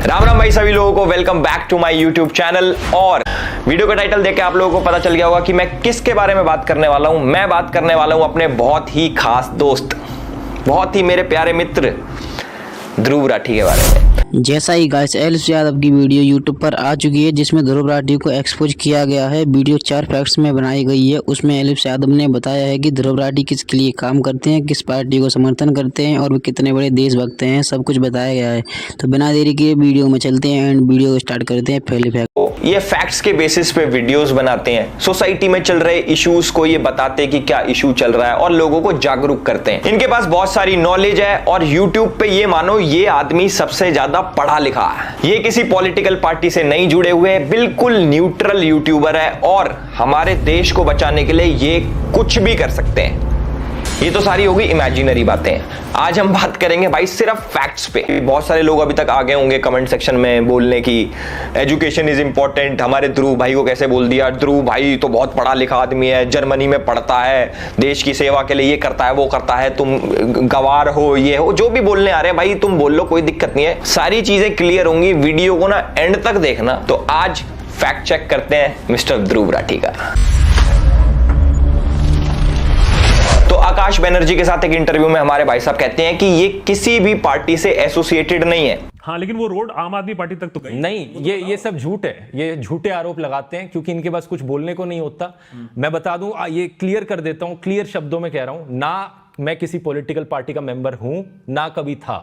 राम राम भाई सभी लोगों को, welcome back to my YouTube channel. और वीडियो का टाइटल देख के आप लोगों को पता चल गया होगा कि मैं किसके बारे में बात करने वाला हूं। मैं बात करने वाला हूं अपने बहुत ही खास दोस्त, बहुत ही मेरे प्यारे मित्र ध्रुव राठी के बारे में। जैसा ही गाइस एलिस यादव की वीडियो यूट्यूब पर आ चुकी है जिसमें ध्रुव राठी को एक्सपोज किया गया है। वीडियो 4 फैक्ट्स में बनाई गई है। उसमें एलिस यादव ने बताया है कि ध्रुव राठी किसके लिए काम करते हैं, किस पार्टी को समर्थन करते हैं और वे कितने बड़े देशभक्त हैं, सब कुछ बताया गया है। तो बिना देरी के वीडियो में चलते हैं एंड वीडियो को स्टार्ट करते हैं। पहले फैक्ट, ये फैक्ट्स के बेसिस पे वीडियोस बनाते हैं, सोसाइटी में चल रहे इश्यूज को ये बताते हैं कि क्या इशू चल रहा है और लोगों को जागरूक करते हैं। इनके पास बहुत सारी नॉलेज है और यूट्यूब पे ये मानो ये आदमी सबसे ज्यादा पढ़ा लिखा है। ये किसी पॉलिटिकल पार्टी से नहीं जुड़े हुए, बिल्कुल न्यूट्रल यूट्यूबर है और हमारे देश को बचाने के लिए ये कुछ भी कर सकते हैं। ये तो सारी होगी इमेजिनरी बातें। आज हम बात करेंगे भाई सिर्फ फैक्ट्स पे। बहुत सारे लोग अभी तक आ गए होंगे कमेंट सेक्शन में बोलने की एजुकेशन इज इंपॉर्टेंट, हमारे ध्रुव भाई को कैसे बोल दिया, ध्रुव भाई तो बहुत पढ़ा लिखा आदमी है, जर्मनी में पढ़ता है, देश की सेवा के लिए ये करता है वो करता है, तुम गवार हो, ये हो, जो भी बोलने आ रहे हैं भाई तुम बोल लो, कोई दिक्कत नहीं है, सारी चीजें क्लियर होंगी। वीडियो को ना एंड तक देखना। तो आज फैक्ट चेक करते हैं मिस्टर ध्रुव राठी का। तो आकाश बनर्जी के साथ एक इंटरव्यू में हमारे भाई साहब कहते हैं कि ये किसी भी पार्टी से एसोसिएटेड नहीं है। हाँ, लेकिन वो रोड आम आदमी पार्टी तक तो गई नहीं। ये सब झूठ है, ये झूठे आरोप लगाते हैं क्योंकि इनके पास कुछ बोलने को नहीं होता। मैं बता दूं, ये क्लियर कर देता हूं, क्लियर शब्दों में कह रहा हूं, ना मैं किसी पॉलिटिकल पार्टी का मेंबर हूं, ना कभी था,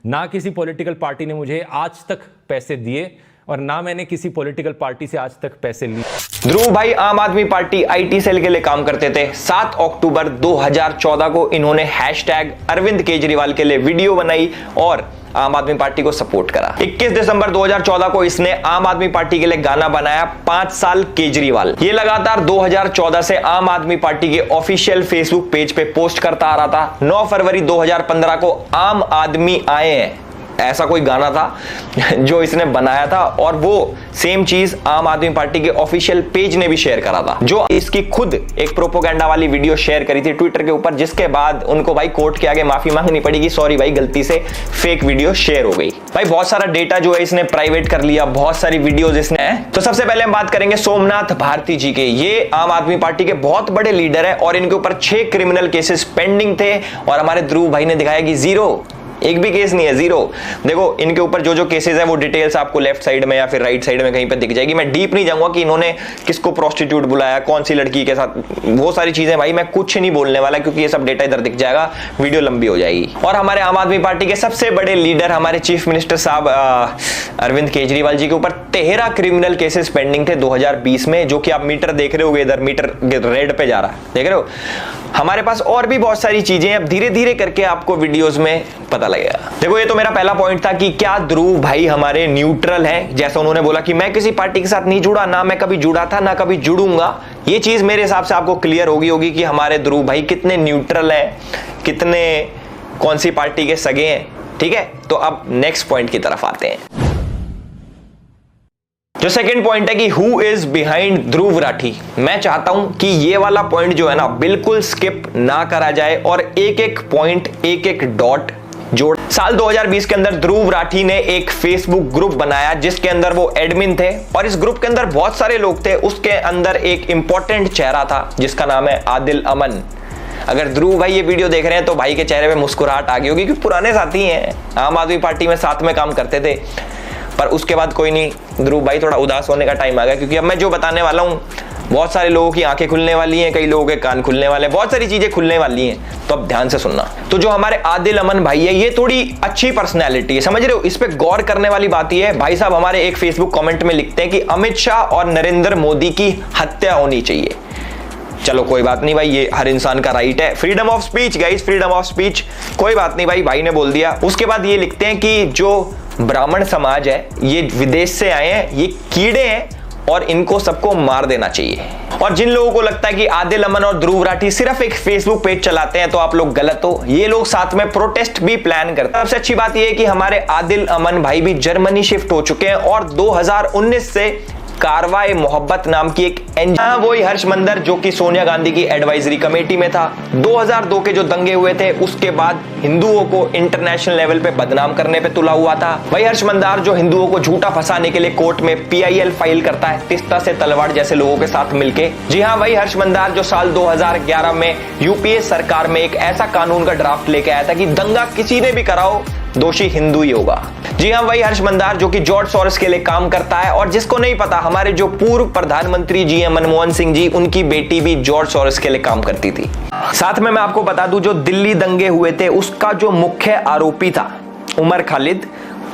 ना किसी पॉलिटिकल पार्टी ने मुझे आज तक पैसे दिए और ना मैंने किसी पॉलिटिकल पार्टी से आज तक पैसे लिए। ध्रुव भाई आम आदमी पार्टी आईटी सेल के लिए काम करते थे। 7 अक्टूबर 2014 को इन्होंने हैशटैग अरविंद केजरीवाल के लिए वीडियो बनाई और आम आदमी पार्टी को सपोर्ट करा। 21 दिसंबर 2014 को इसने आम आदमी पार्टी के लिए गाना बनाया 5 साल केजरीवाल। ये लगातार 2014 से आम आदमी पार्टी के ऑफिशियल फेसबुक पेज पे पोस्ट करता आ रहा था। 9 फरवरी 2015 को आम आदमी आए हैं ऐसा कोई गाना था जो इसने बनाया था और वो सेम चीज आम आदमी पार्टी के ऑफिशियल पेज ने भी शेयर करा था, जो इसकी खुद एक प्रोपोगेंडा वाली वीडियो शेयर करी थी ट्विटर के ऊपर, जिसके बाद उनको भाई कोर्ट के आगे माफी मांगनी पड़ी कि सॉरी भाई गलती से फेक वीडियो शेयर हो गई। भाई बहुत सारा डेटा जो है इसने प्राइवेट कर लिया, बहुत सारी वीडियोज इसने। तो सबसे पहले हम बात करेंगे सोमनाथ भारती जी के। ये आम आदमी पार्टी के बहुत बड़े लीडर है और इनके ऊपर 6 क्रिमिनल केसेस पेंडिंग थे और हमारे ध्रुव भाई ने दिखाया कि जीरो, एक भी केस नहीं है, जीरो। देखो इनके ऊपर जो जो केसेस है वो डिटेल्स आपको लेफ्ट साइड में या फिर राइट साइड में कहीं पे दिख जाएगी। मैं डीप नहीं जाऊंगा कि इन्होंने किसको प्रोस्टिट्यूट बुलाया, कौन सी लड़की के साथ, वो सारी चीजें भाई मैं कुछ नहीं बोलने वाला क्योंकि ये सब डेटा इधर दिख जाएगा, वीडियो लंबी हो जाएगी। और हमारे आम आदमी पार्टी के सबसे बड़े लीडर हमारे चीफ मिनिस्टर साहब अरविंद केजरीवाल जी के ऊपर 13 क्रिमिनल केसेस पेंडिंग थे 2020 में, जो कि आप मीटर देख रहे हो, इधर मीटर रेड पे जा रहा है, देख रहे हो। हमारे पास और भी बहुत सारी चीजें अब धीरे धीरे करके आपको वीडियोस में पता लगेगा। देखो ये तो मेरा पहला पॉइंट था कि क्या ध्रुव भाई हमारे न्यूट्रल हैं, जैसा उन्होंने बोला कि मैं किसी पार्टी के साथ नहीं जुड़ा, ना मैं कभी जुड़ा था ना कभी जुड़ूंगा। ये चीज मेरे हिसाब से आपको क्लियर होगी कि हमारे ध्रुव भाई कितने न्यूट्रल हैं, कितने कौन सी पार्टी के सगे हैं। ठीक है, तो अब नेक्स्ट पॉइंट की तरफ आते हैं। जो सेकंड पॉइंट है कि who is behind Dhruv Rathee. मैं चाहता हूं कि ये वाला पॉइंट जो है ना बिल्कुल स्किप ना करा जाए और एक एक पॉइंट, एक एक डॉट जोड़। साल 2020 के अंदर ध्रुव राठी ने एक फेसबुक ग्रुप बनाया जिसके अंदर वो एडमिन थे और इस ग्रुप के अंदर बहुत सारे लोग थे। उसके अंदर एक इंपॉर्टेंट चेहरा था जिसका नाम है आदिल अमन। अगर ध्रुव भाई ये वीडियो देख रहे हैं तो भाई के चेहरे पे मुस्कुराहट आ गई होगी क्योंकि पुराने साथी हैं, आम आदमी पार्टी में साथ में काम करते थे। पर उसके बाद कोई नहीं, ध्रुव भाई थोड़ा उदास होने का टाइम आ गया क्योंकि अब मैं जो बताने वाला हूं बहुत सारे लोगों की आंखें खुलने वाली हैं, कई लोगों के कान खुलने वाले हैं, बहुत सारी चीजें खुलने वाली हैं, तो अब ध्यान से सुनना। तो जो हमारे आदिल अमन भाई है ये थोड़ी अच्छी पर्सनैलिटी है, समझ रहे हो। इस पे गौर करने वाली बात ये है, भाई साहब हमारे एक फेसबुक कमेंट में लिखते हैं कि अमित शाह और नरेंद्र मोदी की हत्या होनी चाहिए। चलो कोई बात नहीं भाई, ये हर इंसान का राइट है, freedom of speech guys, freedom of speech, कोई बात नहीं भाई ने बोल दिया। उसके बाद ये लिखते हैं कि जो ब्राह्मण समाज है ये विदेश से आए हैं, ये कीड़े हैं और इनको सबको मार देना चाहिए। और जिन लोगों को लगता है कि आदिल अमन और ध्रुव राठी सिर्फ एक फेसबुक पेज चलाते हैं तो आप लोग गलत हो, ये लोग साथ में प्रोटेस्ट भी प्लान करते हैं। सबसे अच्छी बात यह है कि हमारे आदिल अमन भाई भी जर्मनी शिफ्ट हो चुके हैं और 2019 से कारवाए मोहब्बत नाम की एक एनजीओ, वही हर्ष मंदर जो कि सोनिया गांधी की एडवाइजरी कमेटी में था। 2002 के जो दंगे हुए थे उसके बाद हिंदुओं को इंटरनेशनल लेवल पे बदनाम करने पे तुला हुआ था। वही हर्ष मंदार जो हिंदुओं को झूठा फंसाने के लिए कोर्ट में PIL फाइल करता है तिस्ता से तलवार जैसे लोगों के साथ मिलके। जी हाँ, वही हर्ष मंदार जो साल 2011 में UPA सरकार में एक ऐसा कानून का ड्राफ्ट लेके आया था कि दंगा किसी ने भी कराओ दोषी हिंदू ही होगा। जी हाँ, वही हर्ष मंदार जो कि जॉर्ज सोरोस के लिए काम करता है, और जिसको नहीं पता हमारे जो पूर्व प्रधानमंत्री जी हैं मनमोहन सिंह जी, उनकी बेटी भी जॉर्ज सोरोस के लिए काम करती थी। साथ में मैं आपको बता दूं जो दिल्ली दंगे हुए थे उसका जो मुख्य आरोपी था उमर खालिद,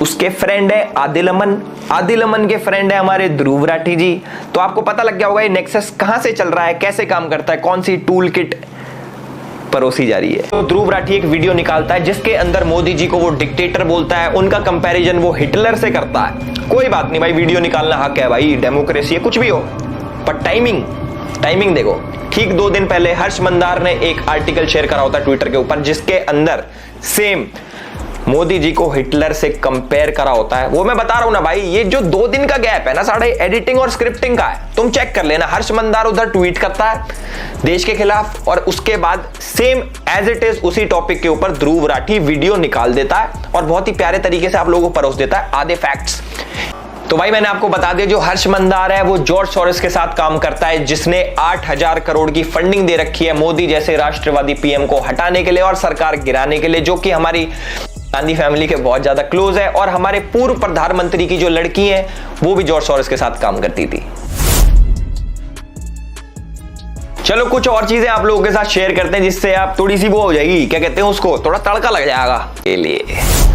उसके फ्रेंड है आदिल अमन, आदिल अमन के फ्रेंड है हमारे ध्रुव राठी जी। तो आपको पता लग गया होगा ये नेक्सस कहां से चल रहा है, कैसे काम करता है, कौन सी टूल किट परोसी जा रही है। तो ध्रुव राठी एक वीडियो निकालता है जिसके अंदर मोदी जी को वो डिक्टेटर बोलता है, उनका कंपैरिजन वो हिटलर से करता है। कोई बात नहीं भाई, वीडियो निकालना हक है भाई, डेमोक्रेसी है, कुछ भी हो, पर टाइमिंग देखो। ठीक 2 दिन पहले हर्ष मंदार ने एक आर्टिकल शेयर करा होता ट्विटर के ऊपर जिसके अंदर सेम मोदी जी को हिटलर से कंपेयर करा होता है। वो मैं बता रहा हूं ना भाई, ये जो 2 दिन का गैप है ना साढ़े एडिटिंग और स्क्रिप्टिंग का है, तुम चेक कर लेना। हर्ष मंदार उधर ट्वीट करता है देश के खिलाफ और उसके बाद सेम एज इट इज उसी टॉपिक के ऊपर ध्रुव राठी वीडियो निकाल देता है और बहुत ही प्यारे तरीके से आप लोगों को परोस देता है आधे फैक्ट्स। तो भाई मैंने आपको बता दिया जो हर्ष मंदार है वो जॉर्ज सोरोस के साथ काम करता है, जिसने 8000 करोड़ की फंडिंग दे रखी है मोदी जैसे राष्ट्रवादी PM को हटाने के लिए और सरकार गिराने के लिए, जो कि हमारी गांधी फैमिली के बहुत ज्यादा क्लोज है। और हमारे पूर्व प्रधानमंत्री की जो लड़की है वो भी जॉर्ज सोरोस के साथ काम करती थी। चलो कुछ और चीजें आप लोगों के साथ शेयर करते हैं जिससे आप थोड़ी सी वो हो जाएगी, क्या कहते हैं उसको, थोड़ा तड़का लग जाएगा के लिए।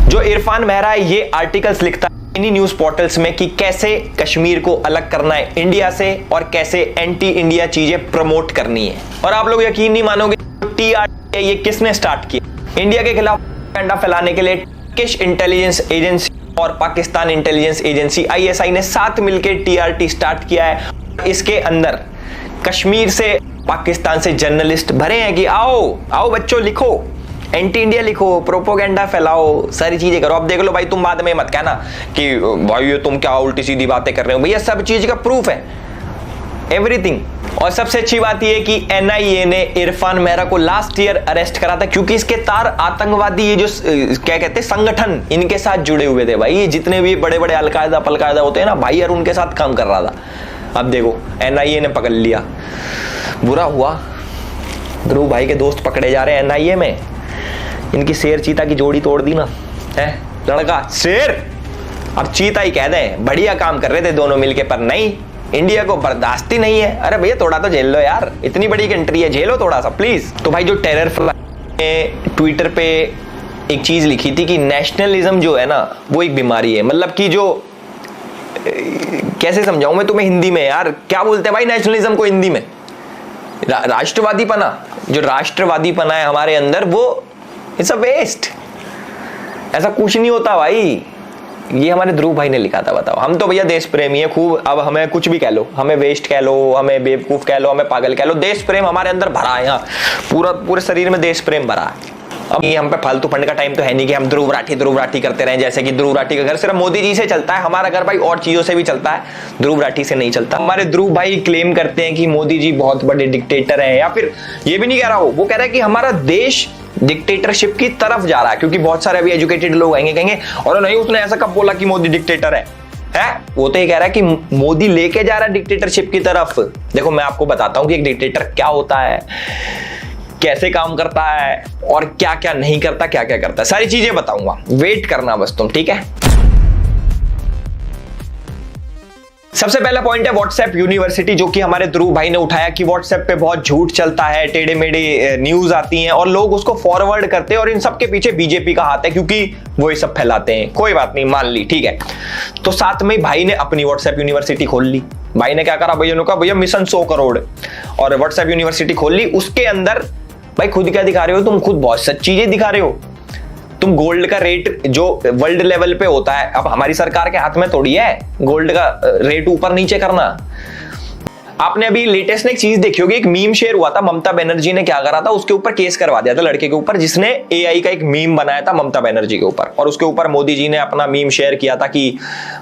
जो इरफान मेहरा है ये आर्टिकल्स लिखता है इन्हीं न्यूज पोर्टल्स में कि कैसे कश्मीर को अलग करना है इंडिया से और कैसे एंटी इंडिया चीजें प्रमोट करनी है। और आप लोग यकीन नहीं मानोगे TRT ये किसने स्टार्ट किया, इंडिया के खिलाफ प्रोपेगेंडा फैलाने के लिए टर्किश इंटेलिजेंस एजेंसी और पाकिस्तान इंटेलिजेंस एजेंसी ISI ने साथ मिलकर TRT स्टार्ट किया है। इसके अंदर कश्मीर से पाकिस्तान से जर्नलिस्ट भरे हैं कि आओ बच्चों लिखो, एंटी इंडिया लिखो, प्रोपोगेंडा फैलाओ, सारी चीजें करो। अब देख लो भाई, तुम बाद में मत कहना कि भाई ये तुम क्या उल्टी सीधी बातें कर रहे हो, भैया सब चीज का प्रूफ है, एवरीथिंग। और सबसे अच्छी बात यह कि NIA ने इरफान मेहरा को लास्ट ईयर अरेस्ट करा था क्योंकि इसके तार आतंकवादी ये जो क्या कहते हैं संगठन इनके साथ जुड़े हुए थे भाई। जितने भी बड़े बड़े अलकायदा पलकायदा होते हैं ना भाई, यार उनके साथ काम कर रहा था। अब देखो NIA ने पकड़ लिया, बुरा हुआ, ध्रुव भाई के दोस्त पकड़े जा रहे हैं NIA में। इनकी शेर चीता की जोड़ी तोड़ दी ना है, लड़का शेर अब चीता ही कह दें, बढ़िया काम कर रहे थे दोनों मिलके, पर नहीं, इंडिया को बर्दाश्त ही नहीं है। अरे भैया थोड़ा तो झेल लो यार, इतनी बड़ी कंट्री है, झेलो थोड़ा सा प्लीज। तो भाई जो टेरर ने ट्विटर पे एक चीज लिखी थी कि नेशनलिज्म जो है ना वो एक बीमारी है, मतलब कि जो कैसे समझाऊं मैं तुम्हें हिंदी में, यार क्या बोलते हैं भाई नेशनलिज्म को हिंदी में, राष्ट्रवादीपना, जो राष्ट्रवादीपना है हमारे अंदर वो इट्स अ वेस्ट, ऐसा कुछ नहीं होता भाई। ये हमारे ध्रुव भाई ने लिखा था, बताओ। हम तो भैया देश प्रेमी है खूब, अब हमें कुछ भी कह लो, हमें वेस्ट कह लो, हमें बेवकूफ कह लो, हमें पागल कह लो, देश प्रेम हमारे अंदर भरा है, यहाँ पूरे शरीर में देश प्रेम भरा है। अब ये हम पे फालतू फंड का टाइम तो है नहीं कि हम ध्रुव राठी करते रहे, जैसे कि ध्रुव राठी का घर सिर्फ मोदी जी से चलता है, हमारा घर भाई और चीजों से भी चलता है, ध्रुव राठी से नहीं चलता। हमारे ध्रुव भाई क्लेम करते हैं कि मोदी जी बहुत बड़े डिक्टेटर हैं, या फिर ये भी नहीं कह रहा वो कह रहा है कि हमारा देश डिक्टेटरशिप की तरफ जा रहा है, क्योंकि बहुत सारे अभी एजुकेटेड लोग आएंगे कहेंगे और नहीं उसने ऐसा कब बोला कि मोदी डिक्टेटर है? वो तो ये कह रहा है कि मोदी लेके जा रहा है डिक्टेटरशिप की तरफ। देखो मैं आपको बताता हूं कि एक डिक्टेटर क्या होता है, कैसे काम करता है और क्या क्या नहीं करता, क्या क्या करता है, सारी चीजें बताऊंगा, वेट करना बस तुम, ठीक है। सबसे पहला पॉइंट है व्हाट्सएप यूनिवर्सिटी, जो कि हमारे ध्रुव भाई ने उठाया कि व्हाट्सएप पे बहुत झूठ चलता है, टेढ़े मेढ़े न्यूज आती हैं और लोग उसको फॉरवर्ड करते हैं और इन सब के पीछे बीजेपी का हाथ है क्योंकि वो ये सब फैलाते हैं। कोई बात नहीं, मान ली, ठीक है। तो साथ में भाई ने अपनी व्हाट्सएप यूनिवर्सिटी खोल ली। भाई ने क्या करा भैया, उन्होंने कहा भैया मिशन 100 करोड़ और व्हाट्सएप यूनिवर्सिटी खोल ली। उसके अंदर भाई खुद क्या दिखा रहे हो तुम, खुद बहुत सच चीजें दिखा रहे हो। तुम गोल्ड का रेट जो वर्ल्ड लेवल पे होता है, अब हमारी सरकार के हाथ में थोड़ी है गोल्ड का रेट ऊपर नीचे करना। आपने अभी लेटेस्ट ने एक चीज देखी होगी, एक मीम शेयर हुआ था, ममता बनर्जी ने क्या करा था, उसके ऊपर केस करवा दिया था लड़के के ऊपर जिसने AI का एक मीम बनाया था ममता बनर्जी के ऊपर, और उसके ऊपर मोदी जी ने अपना मीम शेयर किया था कि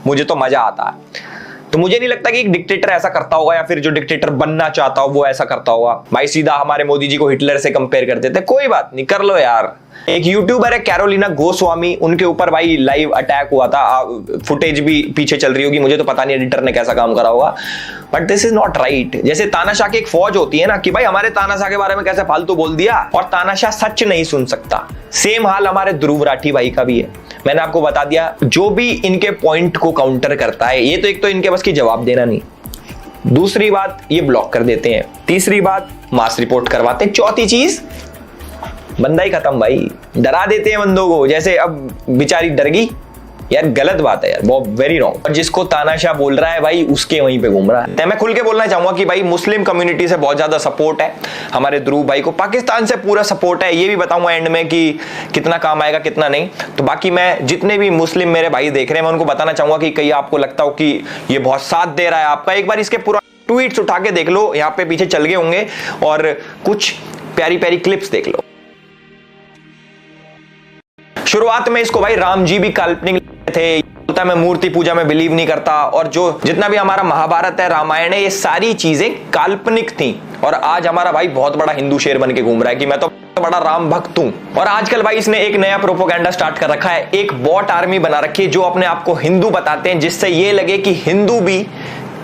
मुझे तो मजा आता है। तो मुझे नहीं लगता कि एक डिक्टेटर ऐसा करता होगा या फिर जो डिक्टेटर बनना चाहता हो वो ऐसा करता होगा। भाई सीधा हमारे मोदी जी को हिटलर से कंपेयर कर देते, कोई बात नहीं, कर लो यार। एक यूट्यूबर है कैरोलिना गोस्वामी, उनके ऊपर भाई लाइव अटैक हुआ था, फुटेज भी पीछे चल रही होगी, मुझे तो पता नहीं एडिटर ने कैसा काम करा होगा, but this is not right. जैसे तानाशाह की एक फौज होती है ना कि भाई हमारे तानाशाह के बारे में कैसे फालतू बोल दिया, और तानाशाह सच नहीं सुन सकता। सेम हाल हमारे ध्रुव राठी भाई का भी है। मैंने आपको बता दिया, जो भी इनके पॉइंट को काउंटर करता है, ये तो एक तो इनके बस की जवाब देना नहीं, दूसरी बात ये ब्लॉक कर देते हैं, तीसरी बात मास रिपोर्ट करवाते हैं, चौथी चीज बंदा ही खत्म भाई, डरा देते हैं बंदों को। जैसे अब बेचारी डर गई यार, गलत बात है यार, बहुत वेरी रॉन्ग। और जिसको तानाशाह बोल रहा है भाई उसके वहीं पे घूम रहा है। मैं खुल के बोलना चाहूंगा कि भाई मुस्लिम कम्युनिटी से बहुत ज्यादा सपोर्ट है हमारे ध्रुव भाई को, पाकिस्तान से पूरा सपोर्ट है, ये भी बताऊंगा एंड में कि कितना काम आएगा कितना नहीं। तो बाकी मैं जितने भी मुस्लिम मेरे भाई देख रहे हैं मैं उनको बताना चाहूंगा कि कहीं आपको लगता हो कि ये बहुत साथ दे रहा है आपका, एक बार इसके पूरा ट्वीट्स उठा के देख लो, यहाँ पे पीछे चल गए होंगे, और कुछ प्यारी प्यारी क्लिप्स देख लो। शुरुआत में इसको भाई राम जी भी काल्पनिक थे, बोलता मैं मूर्ति पूजा में बिलीव नहीं करता, और जो जितना भी हमारा महाभारत है, रामायण है, ये सारी चीजें काल्पनिक थी। और आज हमारा भाई बहुत बड़ा हिंदू शेर बन के घूम रहा है कि मैं तो बड़ा राम भक्त हूं। और आजकल भाई इसने एक नया प्रोपोगेंडा स्टार्ट कर रखा है, एक बॉट आर्मी बना रखी है जो अपने आप को हिंदू बताते हैं, जिससे ये लगे कि हिंदू भी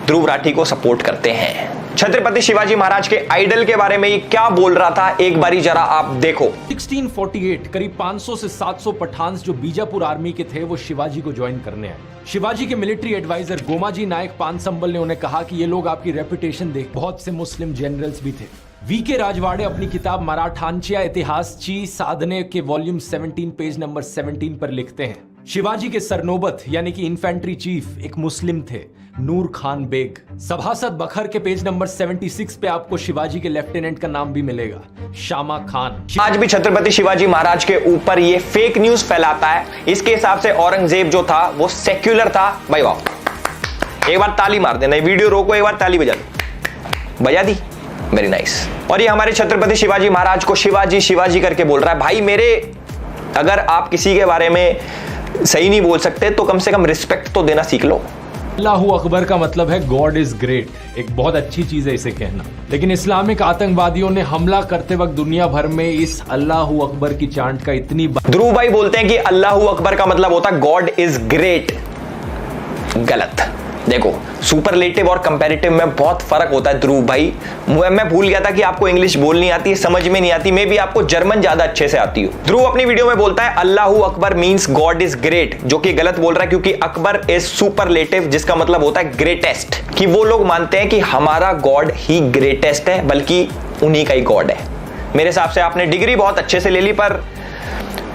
ध्रुव राठी को सपोर्ट करते हैं। छत्रपति शिवाजी महाराज के आइडल के बारे में ये क्या बोल रहा था, एक बारी जरा आप देखो। 1648 करीब 500 से 700 पठान्स जो बीजापुर आर्मी के थे वो शिवाजी को ज्वाइन करने आए। शिवाजी के मिलिट्री एडवाइजर गोमाजी नायक पानसंबल ने उन्हें कहा कि ये लोग आपकी रेपुटेशन देख। बहुत से मुस्लिम जनरल्स भी थे। वीके राजवाड़े अपनी किताब मराठांच्या इतिहासची साधने के वॉल्यूम 17 पेज नंबर 17 पर लिखते हैं, शिवाजी के सरनोबत यानी कि इन्फेंट्री चीफ एक मुस्लिम थे, नूर खान बेग। सभासद बखर के पेज नंबर 76 पे आपको शिवाजी के लेफ्टिनेंट का नाम भी मिलेगा, शामा खान। आज भी छत्रपति शिवाजी महाराज के ऊपर ये फेक न्यूज फैलाता है। इसके हिसाब से औरंगजेब जो था वो सेक्युलर था। भाई वाह, एक बार ताली मार देना, वीडियो रोको, एक बार ताली बजा दो, बजा दी, वेरी नाइस। और ये हमारे छत्रपति शिवाजी महाराज को शिवाजी शिवाजी करके बोल रहा है। भाई मेरे, अगर आप किसी के बारे में सही नहीं बोल सकते तो कम से कम रिस्पेक्ट तो देना सीख लो। अल्लाहू अकबर का मतलब है गॉड इज ग्रेट, एक बहुत अच्छी चीज है इसे कहना। लेकिन इस्लामिक आतंकवादियों ने हमला करते वक्त दुनिया भर में इस अल्लाहू अकबर की चांट का इतनी ध्रुव भाई बोलते हैं कि अल्लाहू अकबर का मतलब होता है गॉड इज ग्रेट। गलत। देखो, सुपरलेटिव और कंपैरेटिव में बहुत फर्क होता है ध्रुव भाई। मैं भूल गया था कि आपको इंग्लिश बोलनी आती है, समझ में नहीं आती, मे बी आपको जर्मन ज्यादा अच्छे से आती हो। ध्रुव अपनी वीडियो में बोलता है Allahu Akbar means God is great, जो कि गलत बोल रहा है क्योंकि अकबर इज सुपरलेटिव, जिसका मतलब होता है ग्रेटेस्ट, कि वो लोग मानते हैं कि हमारा गॉड ही ग्रेटेस्ट है, बल्कि उन्हीं का ही गॉड है। मेरे हिसाब से आपने डिग्री बहुत अच्छे से ले ली, पर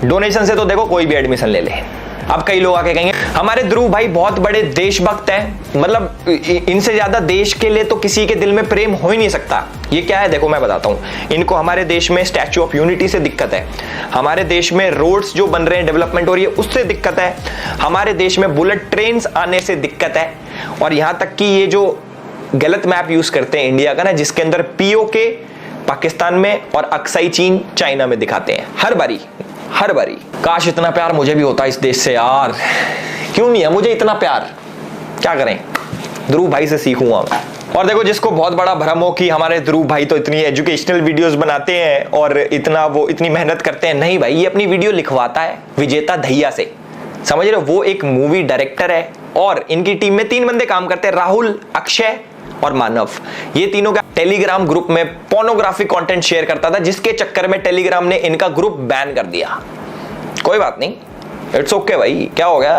डोनेशन से तो देखो कोई भी एडमिशन ले ले। अब कई लोग आके कहेंगे हमारे ध्रुव भाई बहुत बड़े देशभक्त हैं, मतलब इनसे ज्यादा देश के लिए तो किसी के दिल में प्रेम हो ही नहीं सकता। ये क्या है, देखो मैं बताता हूं। इनको हमारे देश में स्टैच्यू ऑफ यूनिटी से दिक्कत है, हमारे देश में रोड्स जो बन रहे हैं, डेवलपमेंट हो रही है, उससे दिक्कत है, हमारे देश में बुलेट ट्रेन आने से दिक्कत है, और यहां तक कि ये जो गलत मैप यूज करते हैं इंडिया का ना, जिसके अंदर पीओके पाकिस्तान में और अक्साई चीन चाइना में दिखाते हैं हर बारी। काश इतना प्यार मुझे भी होता इस देश से यार, क्यों नहीं है मुझे इतना प्यार, क्या करें, ध्रुव भाई से सीखूंगा मैं। और देखो, जिसको बहुत बड़ा भ्रम हो कि हमारे ध्रुव भाई तो इतनी एजुकेशनल वीडियोस बनाते हैं और इतनी मेहनत करते हैं, नहीं भाई, ये अपनी वीडियो लिखवाता है विजेता दहिया से, समझ रहे हो। वो एक मूवी डायरेक्टर है और इनकी टीम में 3 बंदे काम करते हैं, राहुल, अक्षय और मानव। ये तीनों का टेलीग्राम ग्रुप में पोर्नोग्राफिक कंटेंट शेयर करता था, जिसके चक्कर में टेलीग्राम ने इनका ग्रुप बैन कर दिया। कोई बात नहीं, इट्स ओके भाई, क्या हो गया।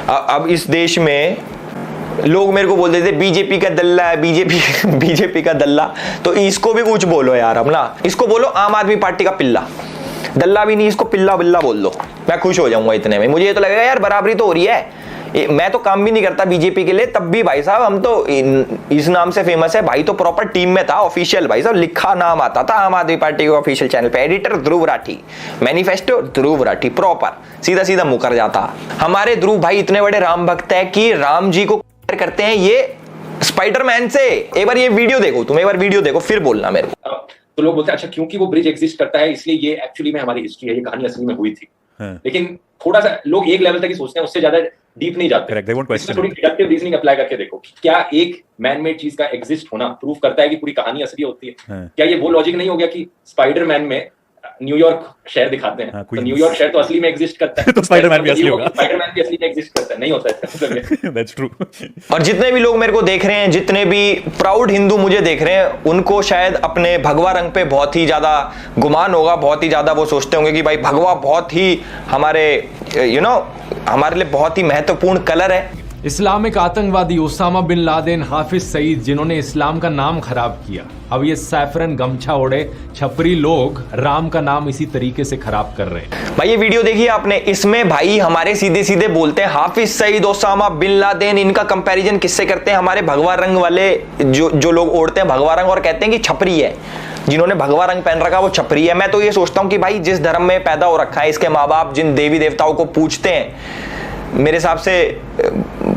अब इस देश में लोग मेरे को बोलते थे बीजेपी का दल्ला है, बीजेपी का दल्ला, तो इसको भी कुछ बोलो यार, हमला इसको बोलो आम आदमी पार्टी का पिल्ला। दल्ला भी नहीं, इसको पिल्ला बिल्ला बोल दो, मैं खुश हो जाऊंगा इतने में। मुझे ये तो लगेगा यार बराबरी तो हो रही है। मैं तो काम भी नहीं करता बीजेपी के लिए, तब भी भाई साहब हम तो इस नाम से फेमस है। भाई तो प्रॉपर टीम में था, ऑफिशियल भाई साहब लिखा नाम आता था आम आदमी पार्टी के ऑफिशियल चैनल पे, editor Dhruv Rathee, manifesto Dhruv Rathee, proper सीधा सीधा मुकर जाता। हमारे ध्रुव भाई इतने बड़े राम भक्त है कि राम जी को करते हैं ये स्पाइडरमैन से। एक बार ये वीडियो देखो, तुम एक बार वीडियो देखो फिर बोलना मेरे को। तो लोग बोलते हैं अच्छा क्योंकि वो ब्रिज एग्जिस्ट करता है इसलिए ये एक्चुअली में हमारी हिस्ट्री है, ये कहानी असली में हुई थी। लेकिन थोड़ा सा लोग एक लेवल तक ही सोचते हैं, उससे ज्यादा डीप नहीं जाते। Correct, they won't question इसमें थोड़ी डिडक्टिव रीजनिंग अप्लाई करके देखो कि क्या एक मैन मेड चीज का एग्जिस्ट होना प्रूव करता है कि पूरी कहानी असली होती है? क्या ये वो लॉजिक नहीं हो गया कि स्पाइडरमैन में न्यूयॉर्क शहर दिखाते हैं, तो न्यूयॉर्क शहर तो असली में एग्जिस्ट करता है, तो स्पाइडरमैन भी असली होगा। स्पाइडरमैन भी असली में एग्जिस्ट करता है, नहीं होता है। That's true. और जितने भी लोग मेरे को देख रहे हैं, जितने भी प्राउड हिंदू मुझे देख रहे हैं, उनको शायद अपने भगवा रंग पे बहुत ही ज्यादा गुमान होगा, बहुत ही ज्यादा वो सोचते होंगे कि भाई भगवा बहुत ही हमारे हमारे लिए बहुत ही महत्वपूर्ण कलर है। इस्लामिक आतंकवादी Osama bin Laden, Hafiz Saeed, जिन्होंने इस्लाम का नाम खराब किया, अब ये सैफरन गमछा ओढ़े छपरी लोग राम का नाम इसी तरीके से खराब कर रहे हैं। भाई ये वीडियो देखिए आपने, इसमें भाई हमारे सीधे सीधे बोलते हैं Hafiz Saeed, Osama bin Laden, इनका कंपैरिजन किससे करते हैं? हमारे भगवा रंग वाले जो लोग ओढ़ते हैं भगवा रंग, और कहते हैं कि छपरी है, जिन्होंने भगवा रंग पहन रखा वो छपरी है। मैं तो ये सोचता हूं कि भाई जिस धर्म में पैदा हो रखा है, इसके माँ बाप जिन देवी देवताओं को पूजते हैं, मेरे हिसाब से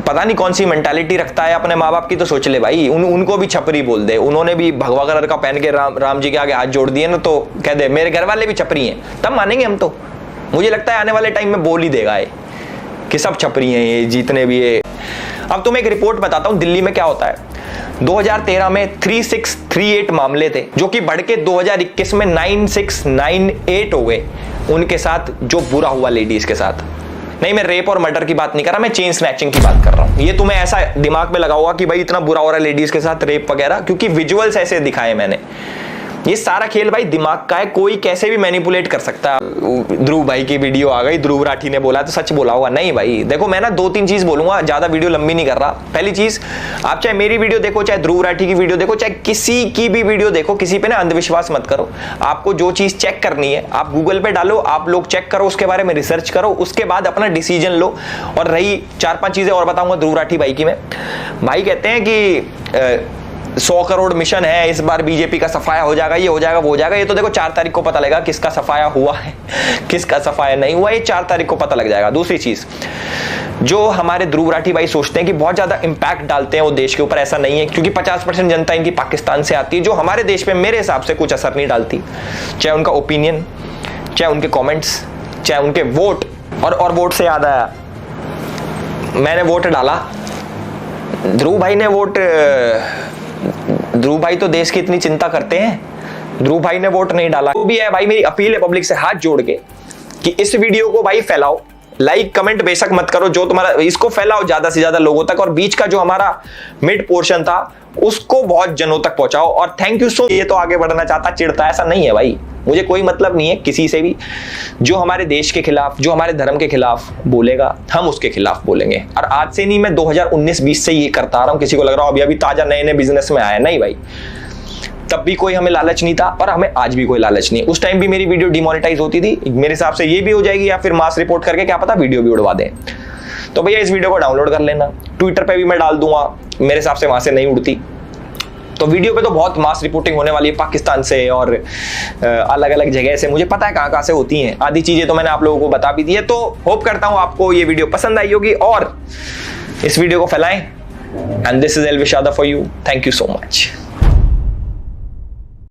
पता नहीं कौन सी मेंटालिटी रखता है अपने माँ बाप की, तो सोच ले भाई उनको भी छपरी बोल दे। उन्होंने भी भगवा कलर का पहन के राम जी के आगे हाथ जोड़ दिए ना, तो कह दे मेरे घर वाले भी छपरी हैं, तब मानेंगे हम। तो मुझे लगता है आने वाले टाइम में बोल ही देगा ये कि सब छपरी हैं ये जितने भी है। अब तुम्हें एक रिपोर्ट बताता हूं दिल्ली में क्या होता है। 2013 में 3638 मामले थे, जो कि बढ़ के 2021 में 9698 हो गए उनके साथ जो बुरा हुआ लेडीज के साथ। नहीं, मैं रेप और मर्डर की बात नहीं कर रहा, मैं चेन स्नैचिंग की बात कर रहा हूं। ये तुम्हें ऐसा दिमाग में लगा होगा कि भाई इतना बुरा हो रहा है लेडीज के साथ रेप वगैरह, क्योंकि विजुअल्स ऐसे दिखाए मैंने। ये सारा खेल भाई दिमाग का है, कोई कैसे भी मैनिपुलेट कर सकता है। ध्रुव भाई की वीडियो आ गई, ध्रुव राठी ने बोला तो सच बोला होगा? नहीं भाई, देखो मैं ना 2-3 चीज बोलूंगा, ज्यादा वीडियो लंबी नहीं कर रहा। पहली चीज, आप चाहे मेरी वीडियो देखो, चाहे ध्रुव राठी की वीडियो देखो, चाहे किसी की भी वीडियो देखो, किसी पे ना अंधविश्वास मत करो। आपको जो चीज चेक करनी है आप गूगल पे डालो, आप लोग चेक करो, उसके बारे में रिसर्च करो, उसके बाद अपना डिसीजन लो। और रही 4-5 चीजें और बताऊंगा ध्रुव राठी भाई की। मैं भाई कहते हैं कि 100 करोड़ मिशन है, इस बार बीजेपी का सफाया हो जाएगा, ये हो जाएगा, वो हो जाएगा। ये तो देखो 4 तारीख को पता लगेगा किसका सफाया हुआ है, किसका सफाया नहीं हुआ, ये 4 तारीख को पता लग जाएगा। दूसरी चीज, जो हमारे ध्रुव राठी भाई सोचते हैं कि बहुत ज्यादा इंपैक्ट डालते हैं वो देश के ऊपर, ऐसा नहीं है, क्योंकि 50% जनता इनकी पाकिस्तान से आती है, जो हमारे देश पे मेरे हिसाब से कुछ असर नहीं डालती, चाहे उनका ओपिनियन, चाहे उनके कॉमेंट्स, चाहे उनके वोट। और वोट से याद आया, मैंने वोट डाला, ध्रुव भाई ने वोट, ध्रुव भाई तो देश की इतनी चिंता करते हैं, ध्रुव भाई ने वोट नहीं डाला। वो भी है भाई, मेरी अपील है पब्लिक से हाथ जोड़ के कि इस वीडियो को भाई फैलाओ, लाइक कमेंट बेशक मत करो, जो तुम्हारा, इसको फैलाओ ज्यादा से ज्यादा लोगों तक, और बीच का जो हमारा मिड पोर्शन था उसको बहुत जनों तक पहुंचाओ। और थैंक यू सो। ये तो आगे बढ़ना चाहता, चिढ़ता, ऐसा नहीं है भाई, मुझे कोई मतलब नहीं है किसी से भी। जो हमारे देश के खिलाफ, जो हमारे धर्म के खिलाफ बोलेगा, हम उसके खिलाफ बोलेंगे। और आज से नहीं, मैं 2019-20 से ये करता आ रहा हूं। किसी को लग रहा हो अभी ताजा नए बिजनेस में आया, नहीं भाई, तब भी कोई हमें लालच नहीं था और हमें आज भी कोई लालच नहीं है। उस टाइम भी मेरी वीडियो डिमोनेटाइज होती थी, मेरे हिसाब से ये भी हो जाएगी, या फिर मास रिपोर्ट करके क्या पता वीडियो भी उड़वा दें। तो भैया इस वीडियो को डाउनलोड कर लेना, ट्विटर पे भी मैं डाल दूंगा, मेरे हिसाब से वहां से नहीं उड़ती। तो वीडियो पे तो बहुत मास रिपोर्टिंग होने वाली है पाकिस्तान से और अलग अलग जगह से, मुझे पता है कहां से होती हैं। आधी चीजें तो मैंने आप लोगों को बता भी दी है। तो होप करता हूं आपको ये वीडियो पसंद आई होगी और इस वीडियो को फैलाएं। And this is Elvish Yadav for you, thank you so much.